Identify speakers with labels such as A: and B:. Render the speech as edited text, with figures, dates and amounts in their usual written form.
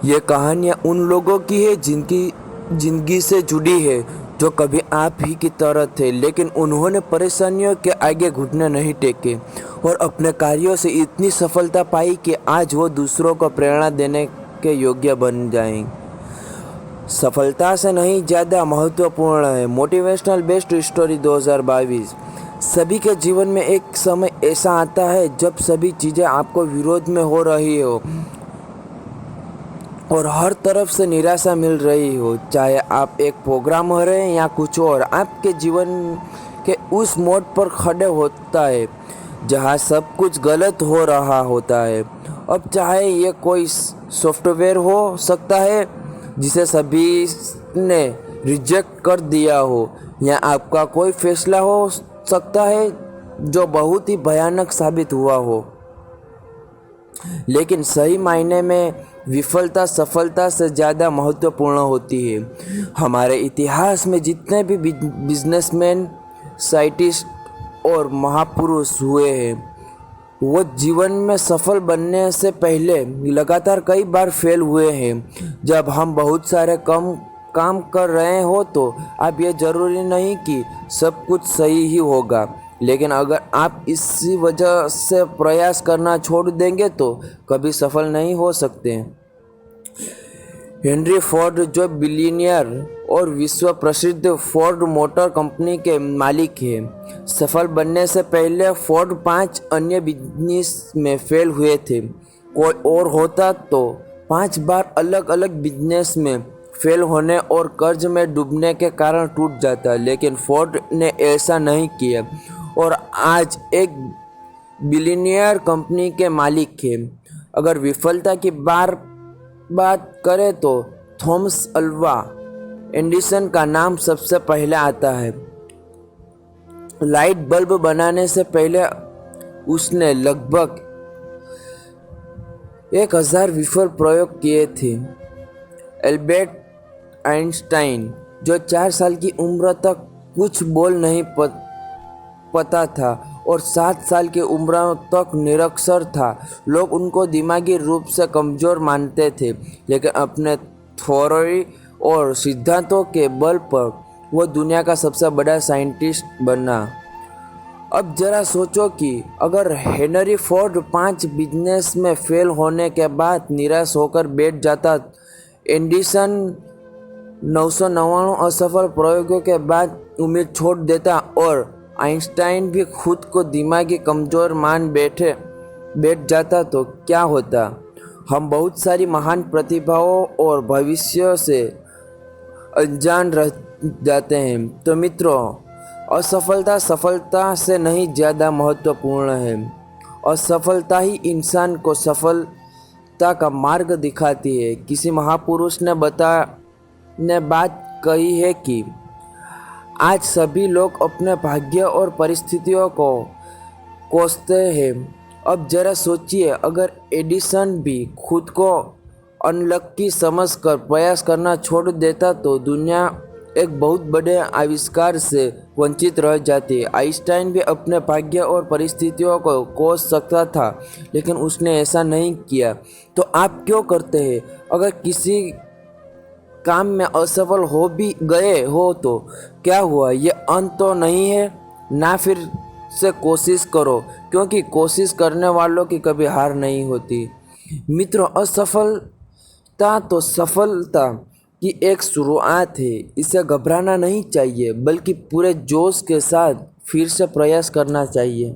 A: ये कहानियाँ उन लोगों की है जिनकी ज़िंदगी से जुड़ी है, जो कभी आप ही की तरह थे, लेकिन उन्होंने परेशानियों के आगे घुटने नहीं टेके और अपने कार्यों से इतनी सफलता पाई कि आज वो दूसरों को प्रेरणा देने के योग्य बन जाएं। सफलता से नहीं ज़्यादा महत्वपूर्ण है मोटिवेशनल बेस्ट स्टोरी 2022। सभी के जीवन में एक समय ऐसा आता है जब सभी चीज़ें आपको विरोध में हो रही हो और हर तरफ से निराशा मिल रही हो। चाहे आप एक प्रोग्रामर हैं या कुछ और, आपके जीवन के उस मोड़ पर खड़े होता है जहां सब कुछ गलत हो रहा होता है। अब चाहे ये कोई सॉफ्टवेयर हो सकता है जिसे सभी ने रिजेक्ट कर दिया हो, या आपका कोई फैसला हो सकता है जो बहुत ही भयानक साबित हुआ हो। लेकिन सही मायने में विफलता सफलता से ज़्यादा महत्वपूर्ण होती है। हमारे इतिहास में जितने भी बिजनेसमैन, साइंटिस्ट और महापुरुष हुए हैं, वो जीवन में सफल बनने से पहले लगातार कई बार फेल हुए हैं। जब हम बहुत सारे काम कर रहे हो तो अब ये ज़रूरी नहीं कि सब कुछ सही ही होगा, लेकिन अगर आप इसी वजह से प्रयास करना छोड़ देंगे तो कभी सफल नहीं हो सकते। हेनरी फोर्ड, जो बिलियनियर और विश्व प्रसिद्ध फोर्ड मोटर कंपनी के मालिक हैं, सफल बनने से पहले फोर्ड 5 अन्य बिजनेस में फेल हुए थे। कोई और होता तो 5 बार अलग अलग बिजनेस में फेल होने और कर्ज में डूबने के कारण टूट जाता, लेकिन फोर्ड ने ऐसा नहीं किया और आज एक बिलियनियर कंपनी के मालिक हैं। अगर विफलता की बात करें तो थॉमस अल्वा एडिसन का नाम सबसे पहले आता है। लाइट बल्ब बनाने से पहले उसने लगभग 1000 विफल प्रयोग किए थे। एल्बर्ट आइंस्टाइन, जो 4 साल की उम्र तक कुछ बोल नहीं पता था और 7 साल की उम्र तक निरक्षर था, लोग उनको दिमागी रूप से कमज़ोर मानते थे, लेकिन अपने थ्योरी और सिद्धांतों के बल पर वो दुनिया का सबसे बड़ा साइंटिस्ट बना। अब जरा सोचो कि अगर हेनरी फोर्ड 5 बिजनेस में फेल होने के बाद निराश होकर बैठ जाता, एडिसन 999 असफल प्रयोगों के बाद उम्मीद छोड़ देता और आइंस्टाइन भी खुद को दिमागी कमज़ोर मान बैठ जाता, तो क्या होता? हम बहुत सारी महान प्रतिभाओं और भविष्य से अनजान रह जाते हैं। तो मित्रों, असफलता सफलता से नहीं ज़्यादा महत्वपूर्ण है। असफलता ही इंसान को सफलता का मार्ग दिखाती है। किसी महापुरुष ने बात कही है कि आज सभी लोग अपने भाग्य और परिस्थितियों को कोसते हैं। अब जरा सोचिए, अगर एडिसन भी खुद को अनलक्की समझकर प्रयास करना छोड़ देता तो दुनिया एक बहुत बड़े आविष्कार से वंचित रह जाती। आइंस्टाइन भी अपने भाग्य और परिस्थितियों को कोस सकता था, लेकिन उसने ऐसा नहीं किया। तो आप क्यों करते हैं? अगर किसी काम में असफल हो भी गए हो तो क्या हुआ? ये अंत तो नहीं है ना। फिर से कोशिश करो, क्योंकि कोशिश करने वालों की कभी हार नहीं होती। मित्रों, असफलता तो सफलता की एक शुरुआत है। इसे घबराना नहीं चाहिए, बल्कि पूरे जोश के साथ फिर से प्रयास करना चाहिए।